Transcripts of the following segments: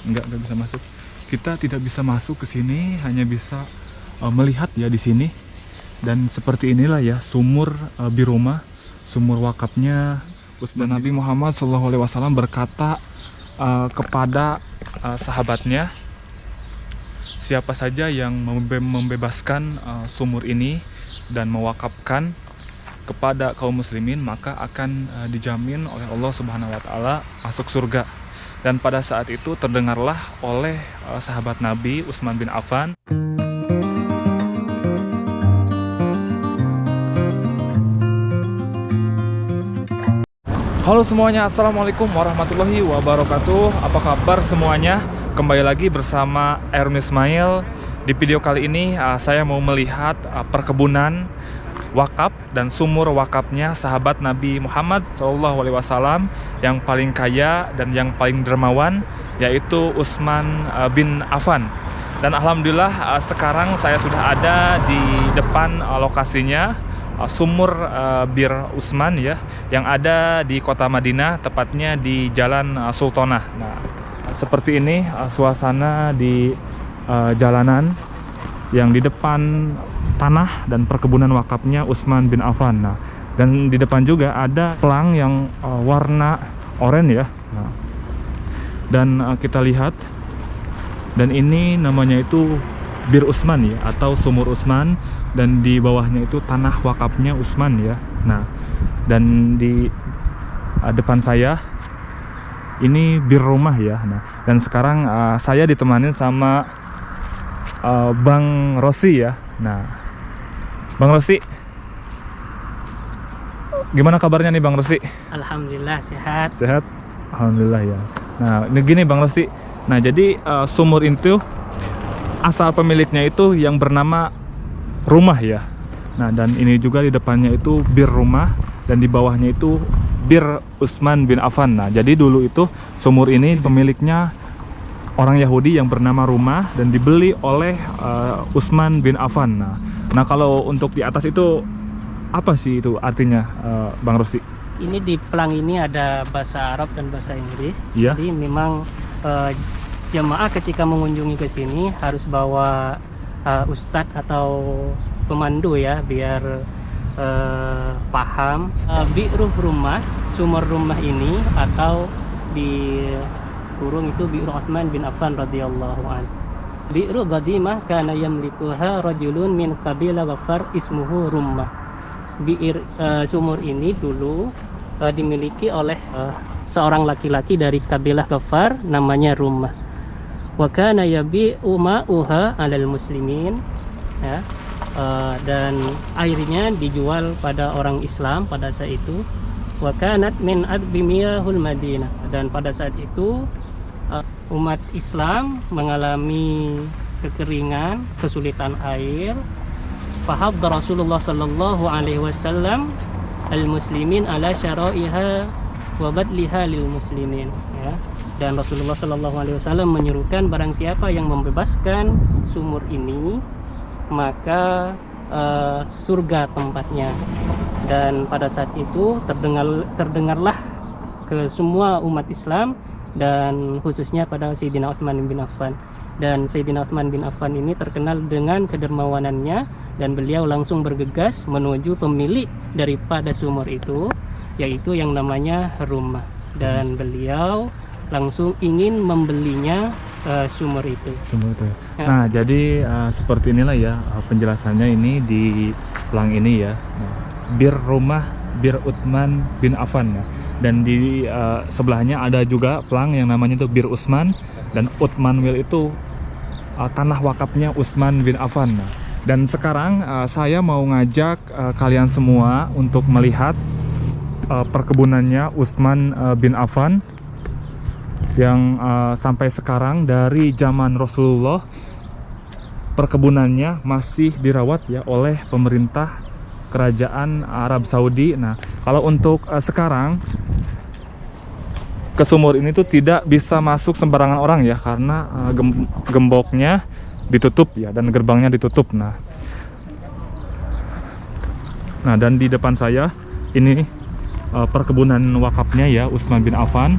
nggak bisa masuk. Kita tidak bisa masuk ke sini, hanya bisa melihat ya di sini. Dan seperti inilah ya sumur Birumah, sumur wakafnya Utsman. Nabi Muhammad SAW berkata kepada sahabatnya, siapa saja yang membebaskan sumur ini dan mewakafkan kepada kaum muslimin, maka akan dijamin oleh Allah Subhanahu wa taala masuk surga. Dan pada saat itu terdengarlah oleh sahabat Nabi Utsman bin Affan. Halo semuanya, assalamualaikum warahmatullahi wabarakatuh. Apa kabar semuanya? Kembali lagi bersama Erwin Ismail. Di video kali ini saya mau melihat perkebunan wakaf dan sumur wakafnya sahabat Nabi Muhammad SAW yang paling kaya dan yang paling dermawan, yaitu Utsman bin Affan. Dan alhamdulillah sekarang saya sudah ada di depan lokasinya, sumur Bir Utsman ya, yang ada di kota Madinah, tepatnya di Jalan Sultanah. Nah, seperti ini suasana di jalanan yang di depan tanah dan perkebunan wakafnya Utsman bin Affan. Nah, dan di depan juga ada pelang yang warna oranye ya. Nah, dan kita lihat, dan ini namanya itu Bir Utsman ya, atau sumur Utsman, dan di bawahnya itu tanah wakafnya Utsman ya. Nah, dan di depan saya ini Bir Rumah ya. Nah, dan sekarang saya ditemani sama Bang Rosi ya. Nah, Bang Rosi, gimana kabarnya nih Bang Rosi? Alhamdulillah sehat. Sehat? Alhamdulillah ya. Nah, ini gini Bang Rosi. Nah, jadi sumur itu asal pemiliknya itu yang bernama Rumah ya. Nah, dan ini juga di depannya itu Bir Rumah, dan di bawahnya itu Bir Utsman bin Affan. Nah, jadi dulu itu sumur ini pemiliknya orang Yahudi yang bernama Rumah dan dibeli oleh Utsman bin Affan. Nah, kalau untuk di atas itu apa sih itu artinya, Bang Rosi? Ini di pelang ini ada bahasa Arab dan bahasa Inggris. Iya. Jadi memang jemaah ketika mengunjungi ke sini harus bawa ustadz atau pemandu ya, biar paham. Bi'ruh Rumah, sumur rumah ini, atau di kurung itu Bi'ruh Utsman bin Affan radhiyallahu anhu. Bi'ruh qadimah kana yamlikuha rajulun min qabilah Ghaffar ismuhu Rumah. Sumur ini dulu dimiliki oleh seorang laki-laki dari kabilah Ghaffar namanya Rumah. Wa kana yabi'u ma'uha 'alal muslimin ya. Dan airnya dijual pada orang Islam pada saat itu. Wa kanat min adbimiyahul Madinah, dan pada saat itu umat Islam mengalami kekeringan, kesulitan air. Fahabda Rasulullah sallallahu alaihi wasallam al-muslimin ala syara'iha wa badliha lil muslimin ya. Dan Rasulullah sallallahu alaihi wasallam menyuruhkan barang siapa yang membebaskan sumur ini, maka surga tempatnya. Dan pada saat itu terdengarlah ke semua umat Islam, dan khususnya pada Sayyidina Utsman bin Affan. Dan Sayyidina Utsman bin Affan ini terkenal dengan kedermawanannya, dan beliau langsung bergegas menuju pemilik daripada sumur itu, yaitu yang namanya Rumah, dan beliau langsung ingin membelinya sumur itu. Ya. Nah, jadi seperti inilah ya penjelasannya ini di pelang ini ya. Nah, Bir Rumah Bir Utsman bin Affan ya. Dan di sebelahnya ada juga pelang yang namanya itu Bir Utsman, dan Utsman Wil itu tanah wakafnya Utsman bin Affan. Nah, dan sekarang saya mau ngajak kalian semua untuk melihat perkebunannya Utsman bin Affan yang sampai sekarang dari zaman Rasulullah perkebunannya masih dirawat ya oleh pemerintah kerajaan Arab Saudi. Nah, kalau untuk sekarang ke sumur ini tuh tidak bisa masuk sembarangan orang ya, karena gemboknya ditutup ya, dan gerbangnya ditutup. Nah, dan di depan saya ini perkebunan wakafnya ya Utsman bin Affan.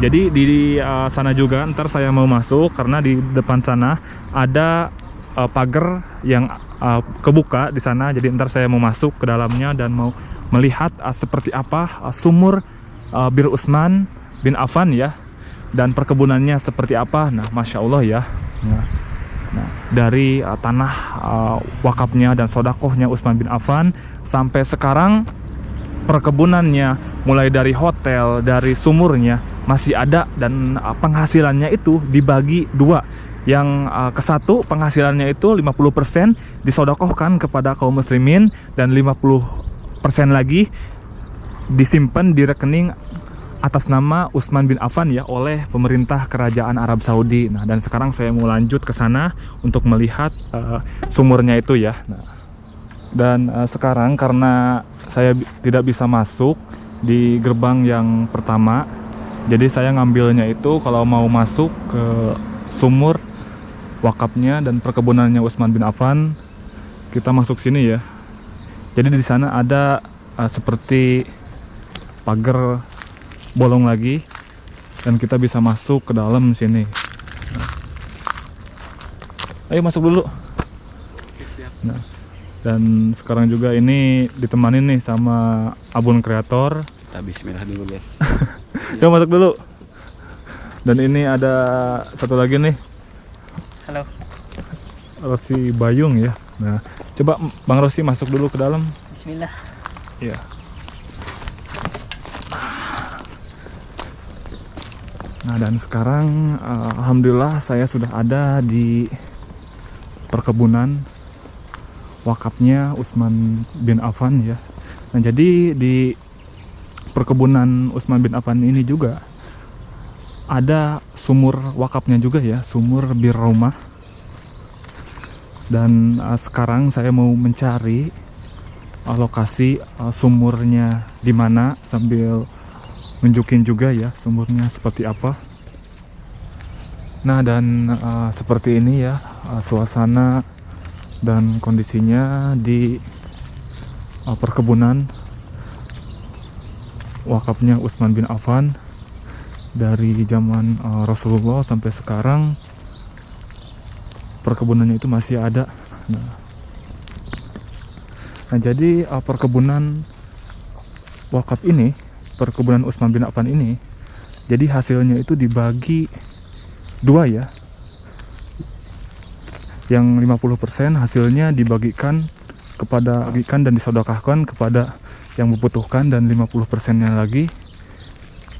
Jadi di sana juga ntar saya mau masuk karena di depan sana ada pagar yang kebuka di sana. Jadi ntar saya mau masuk ke dalamnya dan mau melihat seperti apa sumur Bir Utsman bin Affan ya, dan perkebunannya seperti apa. Nah, masya Allah ya. Nah, dari tanah wakafnya dan sodakohnya Utsman bin Affan sampai sekarang perkebunannya, mulai dari hotel, dari sumurnya masih ada, dan penghasilannya itu dibagi dua. Yang ke satu penghasilannya itu 50% disodakohkan kepada kaum muslimin dan 50% lagi disimpan di rekening atas nama Utsman bin Affan ya oleh pemerintah kerajaan Arab Saudi. Nah, dan sekarang saya mau lanjut ke sana untuk melihat sumurnya itu ya. Nah, dan sekarang karena saya tidak bisa masuk di gerbang yang pertama, jadi saya ngambilnya itu kalau mau masuk ke sumur wakafnya dan perkebunannya Utsman bin Affan, kita masuk sini ya. Jadi di sana ada seperti pagar bolong lagi dan kita bisa masuk ke dalam sini. Ayo masuk dulu. Nah, dan sekarang juga ini ditemani nih sama Abun Kreator. Kita bismillah dulu guys. Yuk masuk dulu. Dan ini ada satu lagi nih, Halo. Rosi Bayung ya. Nah, coba Bang Rosi masuk dulu ke dalam. Bismillah. Iya. Nah, dan sekarang alhamdulillah saya sudah ada di perkebunan wakafnya Utsman bin Affan ya. Nah, jadi di perkebunan Utsman bin Affan ini juga ada sumur wakafnya juga ya, sumur Bir Rumah. Dan sekarang saya mau mencari lokasi sumurnya di mana, sambil nunjukin juga ya sumurnya seperti apa. Nah, dan seperti ini ya suasana dan kondisinya di perkebunan wakafnya Utsman bin Affan dari zaman Rasulullah sampai sekarang. Perkebunannya itu masih ada. Nah, jadi perkebunan wakaf ini, perkebunan Utsman bin Affan ini, jadi hasilnya itu dibagi dua ya. Yang 50% hasilnya dibagikan dan disedekahkan kepada yang membutuhkan, dan 50%-nya lagi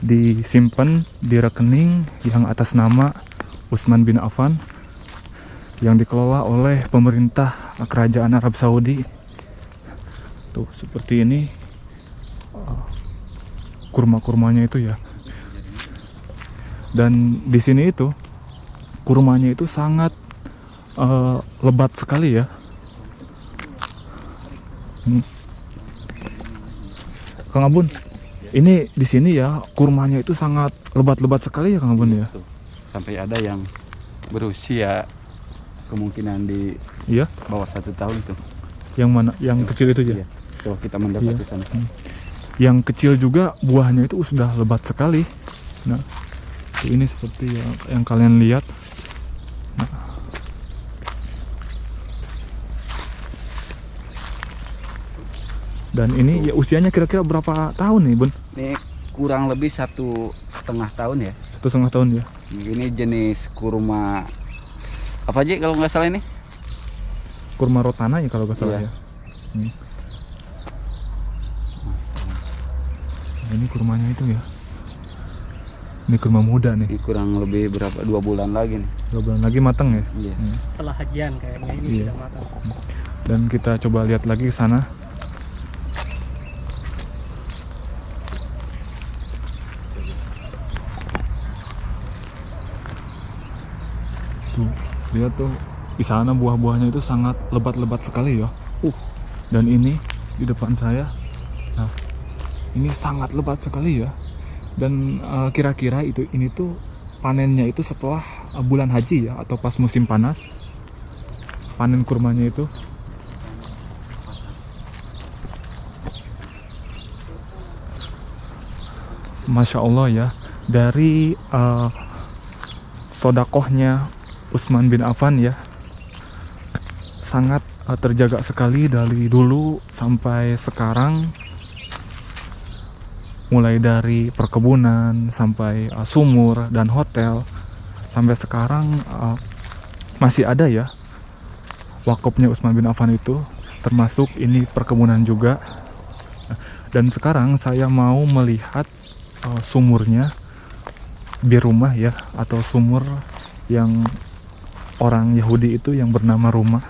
disimpan di rekening yang atas nama Utsman bin Affan yang dikelola oleh pemerintah kerajaan Arab Saudi. Tuh seperti ini kurma-kurmanya itu ya. Dan di sini itu kurmanya itu sangat lebat sekali ya. Kang Abun, ini di sini ya kurmanya itu sangat lebat-lebat sekali ya Kang Abun ya. Sampai ada yang berusia kemungkinan di Iya. bawah 1 tahun itu. Yang mana? Yang kecil itu ya. Iya. Coba kita mendekat di sana. Yang kecil juga buahnya itu sudah lebat sekali. Nah, ini seperti yang kalian lihat. Nah. Dan ini ya usianya kira-kira berapa tahun nih, Bun? Ini kurang lebih 1,5 tahun ya. 1,5 tahun ya. Ini jenis kurma apa aja kalau nggak salah ini? Kurma rotana ya kalau nggak salah Iya. ya. Nah, ini kurmanya itu ya. Ini kurma muda nih. Ini kurang lebih berapa? 2 bulan lagi nih. 2 bulan lagi matang ya. Iya. Setelah hajian kayaknya ini Iya. sudah matang. Dan kita coba lihat lagi ke sana. Tuh, lihat tuh di sana buah-buahnya itu sangat lebat-lebat sekali ya. Dan ini di depan saya. Nah, ini sangat lebat sekali ya. Dan kira-kira ini tuh panennya itu setelah bulan haji ya, atau pas musim panas. Panen kurmanya itu. Masya Allah ya. dari sodakohnya Utsman bin Affan ya, sangat terjaga sekali dari dulu sampai sekarang, mulai dari perkebunan sampai sumur dan hotel, sampai sekarang masih ada ya wakafnya Utsman bin Affan itu, termasuk ini perkebunan juga. Dan sekarang saya mau melihat sumurnya di rumah ya, atau sumur yang orang Yahudi itu yang bernama Rumah.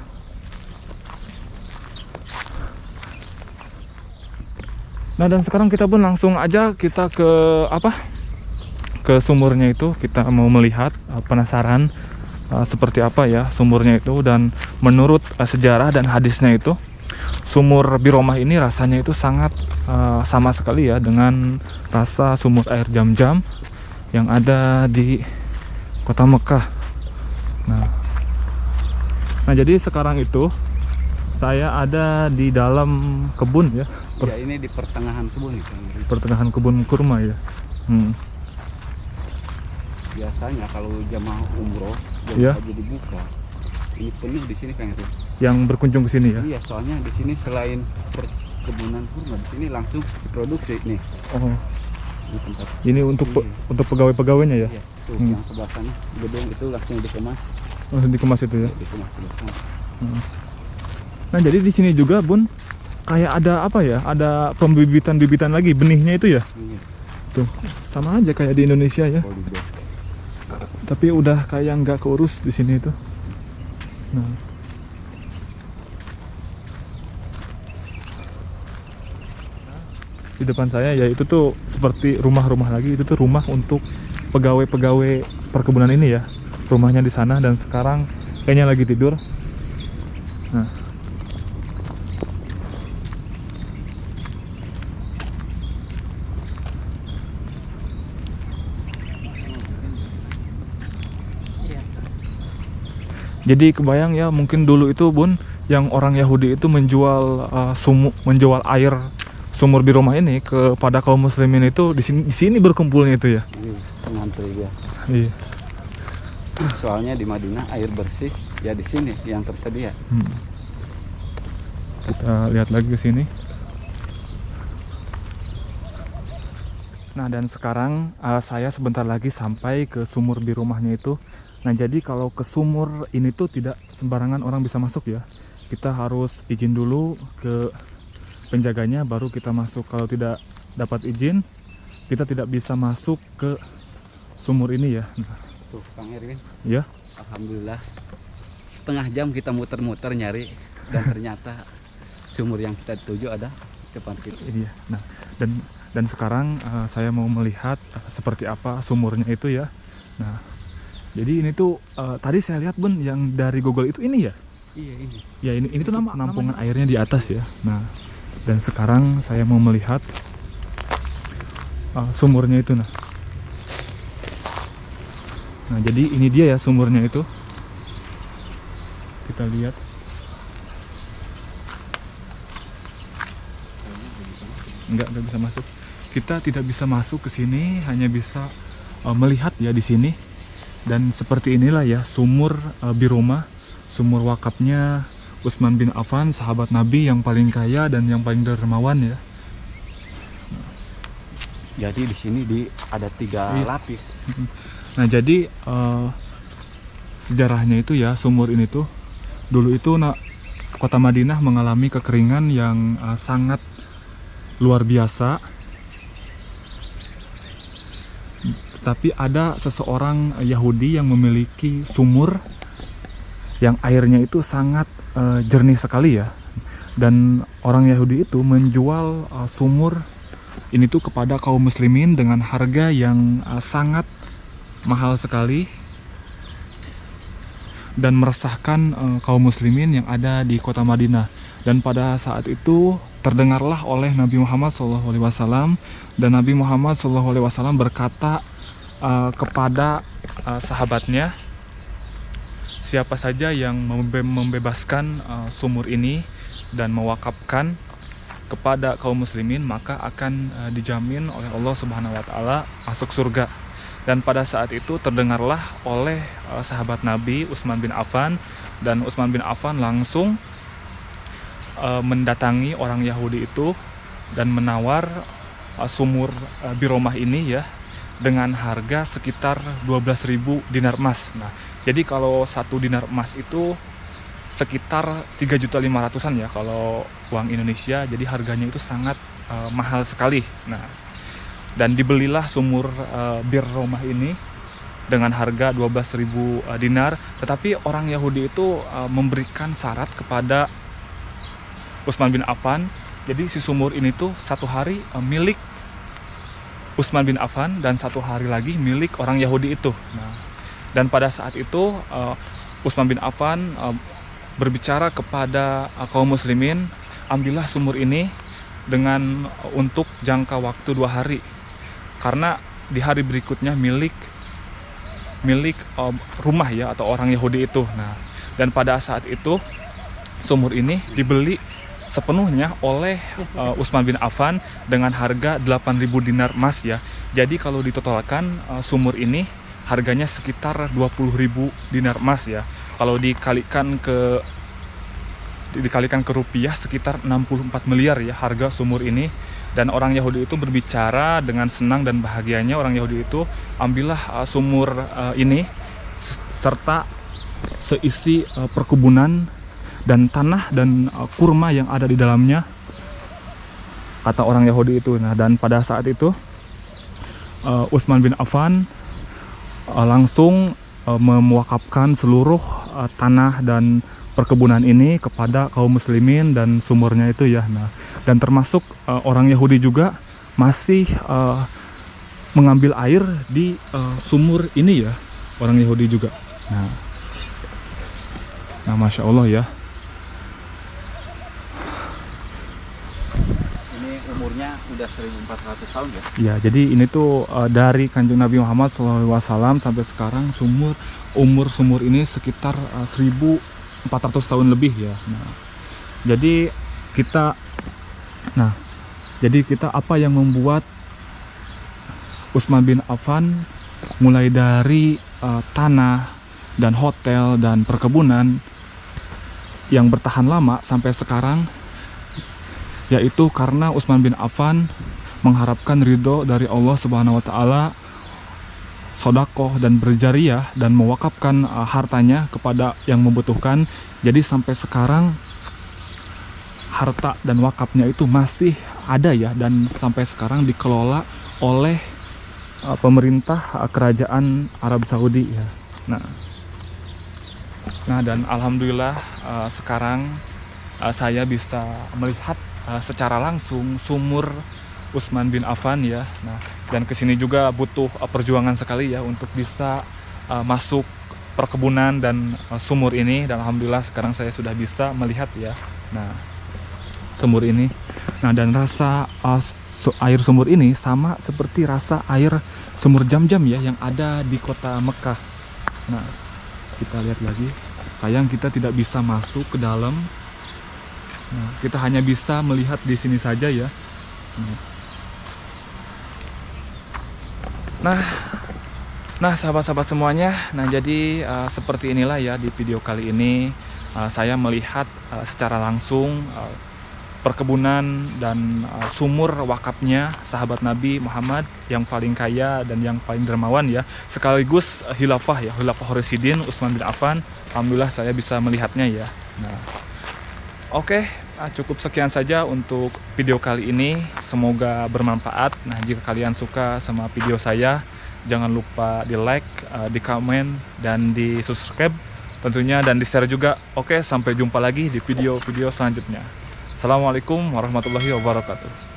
Nah, dan sekarang kita pun langsung aja kita ke ke sumurnya itu. Kita mau melihat, penasaran seperti apa ya sumurnya itu. Dan menurut sejarah dan hadisnya itu, sumur Biromah ini rasanya itu sangat sama sekali ya dengan rasa sumur air Zam-Zam yang ada di kota Mekah. Nah, jadi sekarang itu saya ada di dalam kebun ya. Ya, ini di pertengahan kebun itu. Pertengahan kebun kurma ya. Biasanya kalau jamaah umroh Ya. haji dibuka, ini penuh di sini kan itu. Yang berkunjung ke sini ya. Iya, soalnya di sini selain perkebunan kurma, di sini langsung diproduksi nih. Oh, Di tempat. ini untuk Iya. untuk pegawai-pegawainya ya. Iya, tuh yang sebelah sana gedung itu langsung dikemas, Langsung dikemas itu ya. dikemas sebelah sana. Nah, jadi di sini juga Bun kayak ada apa ya? Ada pembibitan-bibitan lagi benihnya itu ya. Iya, Tuh, sama aja kayak di Indonesia ya. polybag. Tapi udah kayak nggak keurus di sini itu. Nah, di depan saya ya itu tuh seperti rumah-rumah lagi. Itu tuh rumah untuk pegawai-pegawai perkebunan ini ya. Rumahnya di sana, dan sekarang kayaknya lagi tidur. Nah, jadi kebayang ya, mungkin dulu itu Bun, yang orang Yahudi itu menjual menjual air sumur Biromah ini kepada kaum muslimin itu di sini berkumpulnya itu ya. Ini ngantri dia. Iya. Soalnya di Madinah air bersih ya di sini yang tersedia. Kita lihat lagi ke sini. Nah, dan sekarang saya sebentar lagi sampai ke sumur Biromahnya itu. Nah, jadi kalau ke sumur ini tuh tidak sembarangan orang bisa masuk ya. Kita harus izin dulu ke penjaganya baru kita masuk. Kalau tidak dapat izin, kita tidak bisa masuk ke sumur ini ya. Nah, Tuh, Kang Erwin. ya. Alhamdulillah. Setengah jam kita muter-muter nyari dan ternyata sumur yang kita tuju ada depan kita. Iya. Nah, dan sekarang saya mau melihat seperti apa sumurnya itu ya. Nah, jadi ini tuh tadi saya lihat Bun yang dari Google itu ini ya. Iya, ini. Ya, ini tuh nama penampungan airnya di atas ya. Nah, dan sekarang saya mau melihat sumurnya itu. Nah, jadi ini dia ya sumurnya itu. Kita lihat. Enggak bisa masuk. Kita tidak bisa masuk ke sini, hanya bisa melihat ya di sini. Dan seperti inilah ya sumur Biromah, sumur wakafnya Utsman bin Affan, sahabat Nabi yang paling kaya dan yang paling dermawan ya. Jadi di sini ada 3 Iya. lapis. Nah, jadi sejarahnya itu ya sumur ini tuh dulu itu kota Madinah mengalami kekeringan yang sangat luar biasa. Tapi ada seseorang Yahudi yang memiliki sumur yang airnya itu sangat jernih sekali ya. Dan orang Yahudi itu menjual sumur ini tuh kepada kaum muslimin dengan harga yang sangat mahal sekali, dan meresahkan kaum muslimin yang ada di kota Madinah. Dan pada saat itu terdengarlah oleh Nabi Muhammad SAW, dan Nabi Muhammad SAW berkata kepada sahabatnya, siapa saja yang membebaskan sumur ini dan mewakafkan kepada kaum muslimin, maka akan dijamin oleh Allah Subhanahu wa taala masuk surga. Dan pada saat itu terdengarlah oleh sahabat Nabi Utsman bin Affan, dan Utsman bin Affan langsung mendatangi orang Yahudi itu dan menawar sumur Biromah ini ya dengan harga sekitar 12.000 dinar emas. Nah, jadi kalau 1 dinar emas itu sekitar 3.500.000-an ya kalau uang Indonesia, jadi harganya itu sangat mahal sekali. Nah, dan dibelilah sumur Biromah ini dengan harga 12.000 dinar, tetapi orang Yahudi itu memberikan syarat kepada Utsman bin Affan. Jadi si sumur ini tuh 1 hari milik Utsman bin Affan dan 1 hari lagi milik orang Yahudi itu. Nah, dan pada saat itu Utsman bin Affan berbicara kepada kaum muslimin, ambillah sumur ini dengan untuk jangka waktu 2 hari, karena di hari berikutnya milik rumah ya atau orang Yahudi itu. Nah, dan pada saat itu sumur ini dibeli sepenuhnya oleh Utsman bin Affan dengan harga 8.000 dinar emas ya. Jadi kalau ditotalkan sumur ini harganya sekitar 20.000 dinar emas ya. Kalau dikalikan ke rupiah sekitar 64 miliar ya harga sumur ini. Dan orang Yahudi itu berbicara dengan senang dan bahagianya, orang Yahudi itu ambillah sumur ini serta seisi perkebunan dan tanah dan kurma yang ada di dalamnya, kata orang Yahudi itu. Nah, dan pada saat itu Utsman bin Affan langsung mewakafkan seluruh tanah dan perkebunan ini kepada kaum muslimin dan sumurnya itu ya. Nah, dan termasuk orang Yahudi juga masih mengambil air di sumur ini ya, orang Yahudi juga. Nah, Masya Allah ya. Ini umurnya udah 1.400 tahun ya? Ya, jadi ini tuh dari Kanjeng Nabi Muhammad SAW sampai sekarang umur sumur ini sekitar 1.400 tahun lebih ya. Nah, jadi kita apa yang membuat Utsman bin Affan mulai dari tanah dan hotel dan perkebunan yang bertahan lama sampai sekarang, yaitu karena Utsman bin Affan mengharapkan ridho dari Allah Subhanahu wa taala, sodakoh dan berjariah, dan mewakafkan hartanya kepada yang membutuhkan. Jadi sampai sekarang harta dan wakafnya itu masih ada ya, dan sampai sekarang dikelola oleh pemerintah kerajaan Arab Saudi ya. Nah, dan alhamdulillah sekarang saya bisa melihat secara langsung sumur Utsman bin Affan ya. Nah, dan kesini juga butuh perjuangan sekali ya untuk bisa masuk perkebunan dan sumur ini, dan alhamdulillah sekarang saya sudah bisa melihat ya. Nah, sumur ini. Nah, dan rasa air sumur ini sama seperti rasa air sumur Jam-Jam ya yang ada di kota Mekah. Nah, kita lihat lagi. Sayang kita tidak bisa masuk ke dalam. Nah, kita hanya bisa melihat di sini saja ya. Nah, sahabat-sahabat semuanya. Nah, jadi seperti inilah ya di video kali ini saya melihat secara langsung perkebunan dan sumur wakafnya sahabat Nabi Muhammad yang paling kaya dan yang paling dermawan ya, sekaligus Khilafah Rasyidin Utsman bin Affan. Alhamdulillah saya bisa melihatnya ya. Nah, oke, cukup sekian saja untuk video kali ini. Semoga bermanfaat. Nah, jika kalian suka sama video saya, jangan lupa di like, di komen, dan di subscribe tentunya, dan di share juga. Oke, sampai jumpa lagi di video-video selanjutnya. Assalamualaikum warahmatullahi wabarakatuh.